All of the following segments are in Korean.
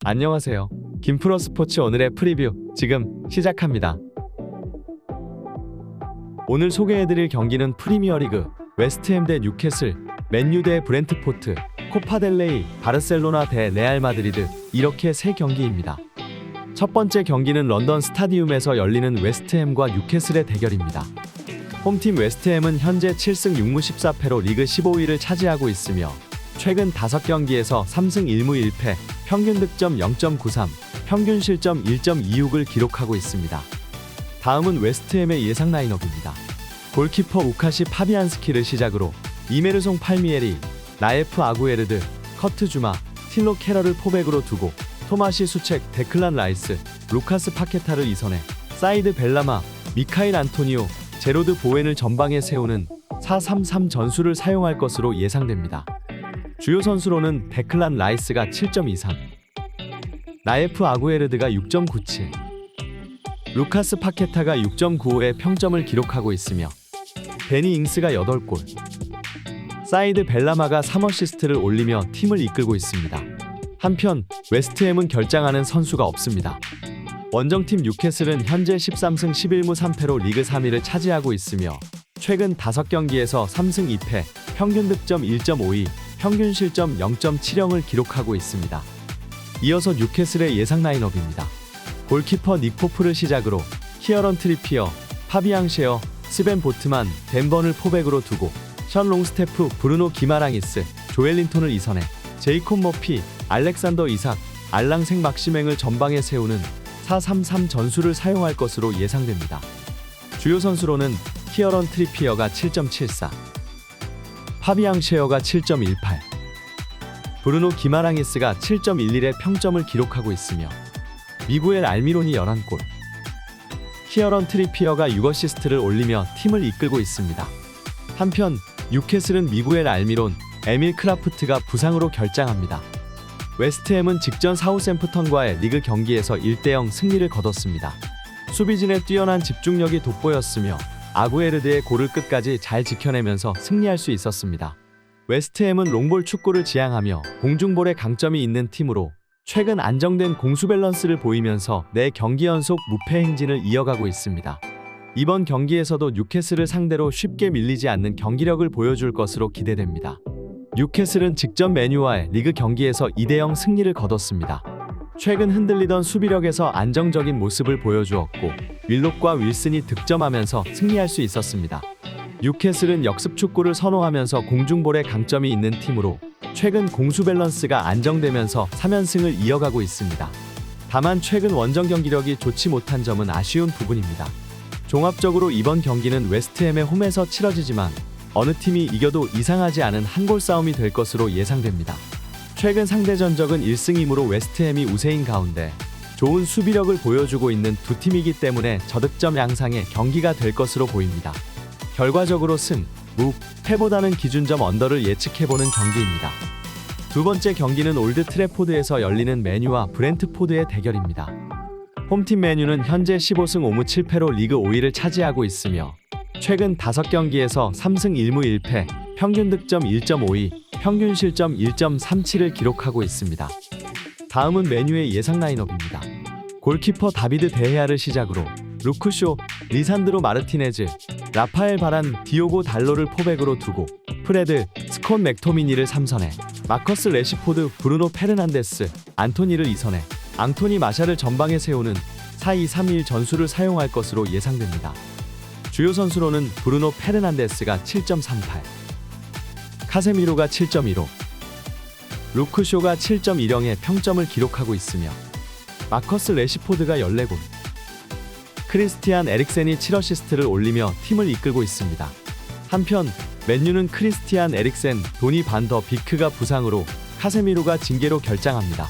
안녕하세요. 김프로스포츠 오늘의 프리뷰 지금 시작합니다. 오늘 소개해드릴 경기는 프리미어리그, 웨스트햄 대 뉴캐슬, 맨유 대 브렌트포트, 코파델레이, 바르셀로나 대 레알 마드리드 이렇게 세 경기입니다. 첫 번째 경기는 런던 스타디움에서 열리는 웨스트햄과 뉴캐슬의 대결입니다. 홈팀 웨스트햄은 현재 7승 6무 14패로 리그 15위를 차지하고 있으며 최근 5경기에서 3승 1무 1패, 평균 득점 0.93, 평균 실점 1.26을 기록하고 있습니다. 다음은 웨스트햄의 예상 라인업입니다. 골키퍼 우카시 파비안스키를 시작으로 이메르송 팔미에리, 라예프 아구에르드, 커트 주마, 틸로 캐럴을 포백으로 두고 토마시 수책, 데클란 라이스, 루카스 파케타를 이선해 사이드 벨라마, 미카일 안토니오, 제로드 보웬을 전방에 세우는 4-3-3 전술을 사용할 것으로 예상됩니다. 주요 선수로는 데클란 라이스가 7.23, 라예프 아구에르드가 6.97, 루카스 파케타가 6.95의 평점을 기록하고 있으며 베니 잉스가 8골, 사이드 벨라마가 3어시스트를 올리며 팀을 이끌고 있습니다. 한편 웨스트햄은 결장하는 선수가 없습니다. 원정팀 뉴캐슬은 현재 13승 11무 3패로 리그 3위를 차지하고 있으며 최근 5경기에서 3승 2패, 평균 득점 1.52, 평균 실점 0.70을 기록하고 있습니다. 이어서 뉴캐슬의 예상 라인업입니다. 골키퍼 닉 포프를 시작으로 키어런 트리피어, 파비앙 셰어, 스벤 보트만, 댄번을 포백으로 두고 션 롱스테프, 브루노 기마랑이스, 조엘린톤을 이선해 제이콥 머피, 알렉산더 이삭, 알랑생 막시맹을 전방에 세우는 4-3-3 전술을 사용할 것으로 예상됩니다. 주요 선수로는 키어런 트리피어가 7.74, 파비앙 셰어가 7.18, 브루노 기마랑이스가 7.11의 평점을 기록하고 있으며 미구엘 알미론이 11골, 키어런 트리피어가 6어시스트를 올리며 팀을 이끌고 있습니다. 한편 뉴캐슬은 미구엘 알미론, 에밀 크라프트가 부상으로 결장합니다. 웨스트햄은 직전 사우샘프턴과의 리그 경기에서 1-0 승리를 거뒀습니다. 수비진의 뛰어난 집중력이 돋보였으며 아구에르드의 골을 끝까지 잘 지켜내면서 승리할 수 있었습니다. 웨스트햄은 롱볼 축구를 지향하며 공중볼에 강점이 있는 팀으로 최근 안정된 공수 밸런스를 보이면서 4경기 연속 무패 행진을 이어가고 있습니다. 이번 경기에서도 뉴캐슬을 상대로 쉽게 밀리지 않는 경기력을 보여줄 것으로 기대됩니다. 뉴캐슬은 직전 맨유와의 리그 경기에서 2-0 승리를 거뒀습니다. 최근 흔들리던 수비력에서 안정적인 모습을 보여주었고 윌록과 윌슨이 득점하면서 승리할 수 있었습니다. 뉴캐슬은 역습 축구를 선호하면서 공중볼에 강점이 있는 팀으로 최근 공수 밸런스가 안정되면서 3연승을 이어가고 있습니다. 다만 최근 원정 경기력이 좋지 못한 점은 아쉬운 부분입니다. 종합적으로 이번 경기는 웨스트햄의 홈에서 치러지지만 어느 팀이 이겨도 이상하지 않은 한골 싸움이 될 것으로 예상됩니다. 최근 상대 전적은 1승 2무로 웨스트햄이 우세인 가운데 좋은 수비력을 보여주고 있는 두 팀이기 때문에 저득점 양상의 경기가 될 것으로 보입니다. 결과적으로 승, 무, 패보다는 기준점 언더를 예측해보는 경기입니다. 두 번째 경기는 올드 트래포드에서 열리는 맨유와 브렌트포드의 대결입니다. 홈팀 맨유는 현재 15승 5무 7패로 리그 5위를 차지하고 있으며 최근 5경기에서 3승 1무 1패, 평균 득점 1.52, 평균 실점 1.37을 기록하고 있습니다. 다음은 맨유의 예상 라인업입니다. 골키퍼 다비드 데헤아를 시작으로 루크쇼, 리산드로 마르티네즈, 라파엘 바란, 디오고 달로를 포백으로 두고 프레드, 스콘 맥토미니를 3선해 마커스 레시포드, 브루노 페르난데스, 안토니를 2선해 앙토니 마샬을 전방에 세우는 4-2-3-1 전술을 사용할 것으로 예상됩니다. 주요 선수로는 브루노 페르난데스가 7.38, 카세미로가 7.15, 루크쇼가 7.10의 평점을 기록하고 있으며 마커스 레시포드가 14골, 크리스티안 에릭센이 7어시스트를 올리며 팀을 이끌고 있습니다. 한편 맨유는 크리스티안 에릭센, 도니 반 더 비크가 부상으로 카세미로가 징계로 결장합니다.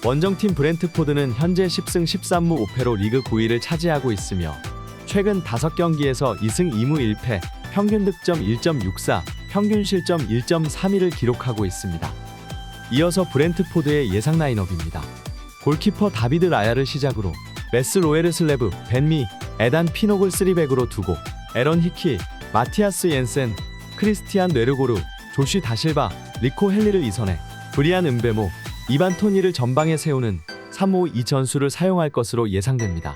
원정팀 브렌트포드는 현재 10승 13무 5패로 리그 9위를 차지하고 있으며 최근 5경기에서 2승 2무 1패, 평균 득점 1.64, 평균 실점 1.32를 기록하고 있습니다. 이어서 브렌트포드의 예상 라인업입니다. 골키퍼 다비드 라야를 시작으로 메스 로에르슬레브, 벤미, 에단 피녹을 3백으로 두고 에런 히키, 마티아스 옌센, 크리스티안 뇌르고르, 조시 다실바, 리코 헬리를 이선해 브리안 은베모, 이반 토니를 전방에 세우는 3-5-2 전술을 사용할 것으로 예상됩니다.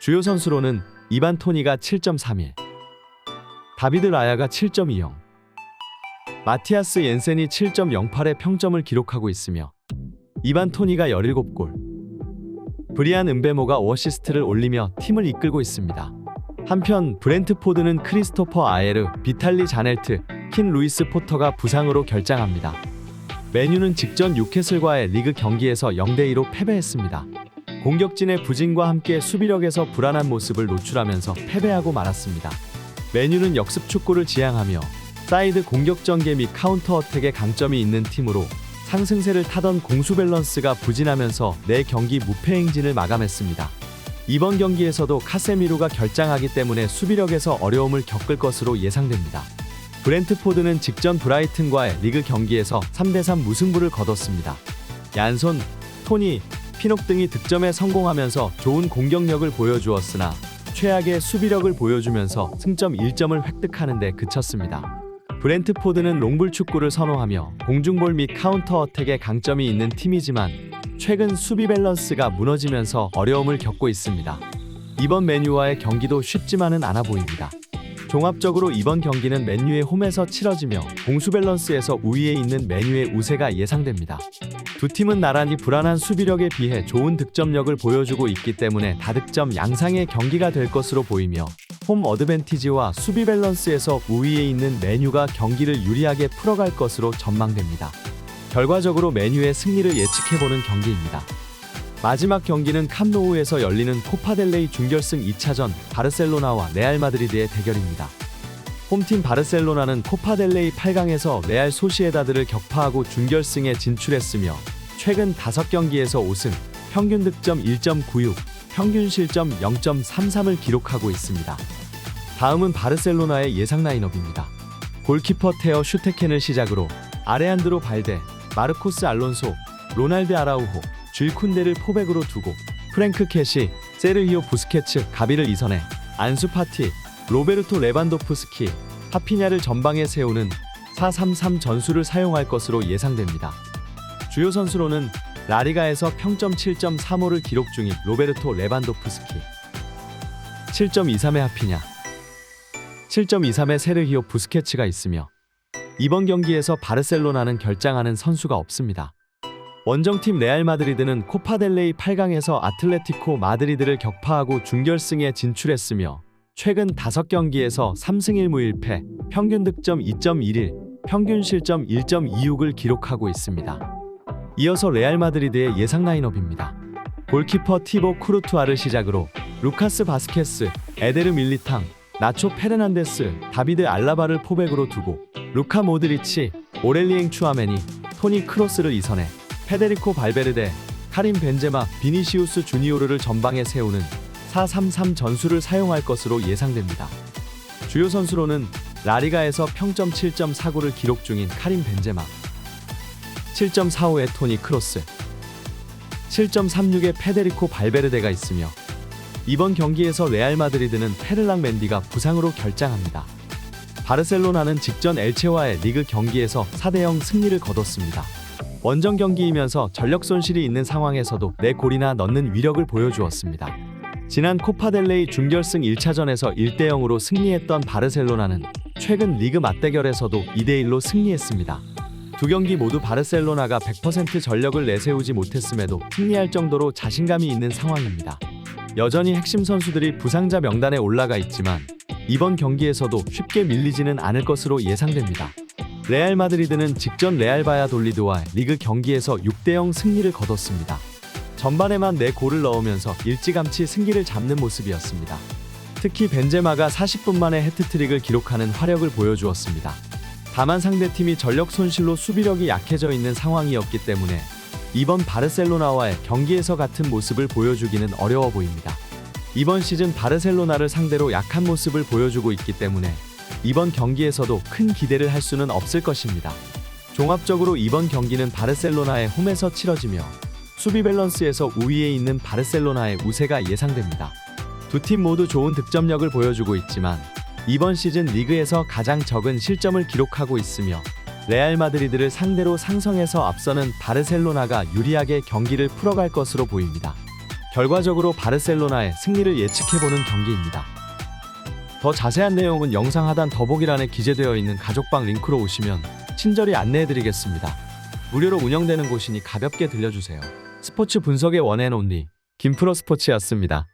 주요 선수로는 이반 토니가 7.31, 다비드 라야가 7.20, 마티아스 옌센이 7.08의 평점을 기록하고 있으며 이반 토니가 17골, 브리안 은베모가 5어시스트를 올리며 팀을 이끌고 있습니다. 한편 브렌트포드는 크리스토퍼 아예르, 비탈리 자넬트, 킨 루이스 포터가 부상으로 결장합니다. 맨유는 직전 뉴캐슬과의 리그 경기에서 0-2로 패배했습니다. 공격진의 부진과 함께 수비력에서 불안한 모습을 노출하면서 패배하고 말았습니다. 맨유는 역습 축구를 지향하며 사이드 공격 전개 및 카운터 어택에 강점이 있는 팀으로 상승세를 타던 공수 밸런스가 부진하면서 4경기 무패 행진을 마감했습니다. 이번 경기에서도 카세미로가 결장하기 때문에 수비력에서 어려움을 겪을 것으로 예상됩니다. 브렌트포드는 직전 브라이튼과의 리그 경기에서 3-3 무승부를 거뒀습니다. 얀손, 토니, 피녹 등이 득점에 성공하면서 좋은 공격력을 보여주었으나 최악의 수비력을 보여주면서 승점 1점을 획득하는 데 그쳤습니다. 브렌트포드는 롱볼 축구를 선호하며 공중볼 및 카운터 어택에 강점이 있는 팀이지만 최근 수비 밸런스가 무너지면서 어려움을 겪고 있습니다. 이번 맨유와의 경기도 쉽지만은 않아 보입니다. 종합적으로 이번 경기는 맨유의 홈에서 치러지며 공수 밸런스에서 우위에 있는 맨유의 우세가 예상됩니다. 두 팀은 나란히 불안한 수비력에 비해 좋은 득점력을 보여주고 있기 때문에 다득점 양상의 경기가 될 것으로 보이며 홈 어드밴티지와 수비 밸런스에서 우위에 있는 맨유가 경기를 유리하게 풀어갈 것으로 전망됩니다. 결과적으로 맨유의 승리를 예측해보는 경기입니다. 마지막 경기는 캄노우에서 열리는 코파델레이 준결승 2차전 바르셀로나와 레알 마드리드의 대결입니다. 홈팀 바르셀로나는 코파델레이 8강에서 레알 소시에다드를 격파하고 준결승에 진출했으며 최근 5경기에서 5승, 평균 득점 1.96, 평균 실점 0.33을 기록하고 있습니다. 다음은 바르셀로나의 예상 라인업입니다. 골키퍼 테어 슈테켄을 시작으로 아레안드로 발데, 마르코스 알론소, 로날드 아라우호, 쥘 쿤데를 포백으로 두고 프랭크 캐시, 세르히오 부스케츠, 가비를 이선해 안수 파티, 로베르토 레반도프스키, 하피냐를 전방에 세우는 4-3-3 전술을 사용할 것으로 예상됩니다. 주요 선수로는 라리가에서 평점 7.35를 기록 중인 로베르토 레반도프스키, 7.23의 하피냐, 7.23의 세르히오 부스케츠가 있으며 이번 경기에서 바르셀로나는 결장하는 선수가 없습니다. 원정팀 레알 마드리드는 코파델레이 8강에서 아틀레티코 마드리드를 격파하고 준결승에 진출했으며 최근 5경기에서 3승 1무 1패, 평균 득점 2.11, 평균 실점 1.26을 기록하고 있습니다. 이어서 레알 마드리드의 예상 라인업입니다. 골키퍼 티보 쿠르투아를 시작으로 루카스 바스케스, 에데르 밀리탕, 나초 페르난데스, 다비드 알라바를 포백으로 두고 루카 모드리치, 오렐리엥 추아메니, 토니 크로스를 이선해 페데리코 발베르데, 카림 벤제마, 비니시우스 주니오르를 전방에 세우는 4-3-3 전술을 사용할 것으로 예상됩니다. 주요 선수로는 라리가에서 평점 7.49를 기록 중인 카림 벤제마, 7.45의 토니 크로스, 7.36의 페데리코 발베르데가 있으며 이번 경기에서 레알 마드리드는 페를랑 멘디가 부상으로 결장합니다. 바르셀로나는 직전 엘체와의 리그 경기에서 4-0 승리를 거뒀습니다. 원정 경기이면서 전력 손실이 있는 상황에서도 4골이나 넣는 위력을 보여주었습니다. 지난 코파델레이 준결승 1차전에서 1-0으로 승리했던 바르셀로나는 최근 리그 맞대결에서도 2-1로 승리했습니다. 두 경기 모두 바르셀로나가 100% 전력을 내세우지 못했음에도 승리할 정도로 자신감이 있는 상황입니다. 여전히 핵심 선수들이 부상자 명단에 올라가 있지만 이번 경기에서도 쉽게 밀리지는 않을 것으로 예상됩니다. 레알 마드리드는 직전 레알 바야돌리드와 리그 경기에서 6-0 승리를 거뒀습니다. 전반에만 4골을 넣으면서 일찌감치 승기를 잡는 모습이었습니다. 특히 벤제마가 40분 만에 해트트릭을 기록하는 화력을 보여주었습니다. 다만 상대팀이 전력 손실로 수비력이 약해져 있는 상황이었기 때문에 이번 바르셀로나와의 경기에서 같은 모습을 보여주기는 어려워 보입니다. 이번 시즌 바르셀로나를 상대로 약한 모습을 보여주고 있기 때문에 이번 경기에서도 큰 기대를 할 수는 없을 것입니다. 종합적으로 이번 경기는 바르셀로나의 홈에서 치러지며 수비 밸런스에서 우위에 있는 바르셀로나의 우세가 예상됩니다. 두 팀 모두 좋은 득점력을 보여주고 있지만 이번 시즌 리그에서 가장 적은 실점을 기록하고 있으며 레알 마드리드를 상대로 상성에서 앞서는 바르셀로나가 유리하게 경기를 풀어갈 것으로 보입니다. 결과적으로 바르셀로나의 승리를 예측해보는 경기입니다. 더 자세한 내용은 영상 하단 더보기란에 기재되어 있는 가족방 링크로 오시면 친절히 안내해드리겠습니다. 무료로 운영되는 곳이니 가볍게 들려주세요. 스포츠 분석의 원앤온리 김프로 스포츠였습니다.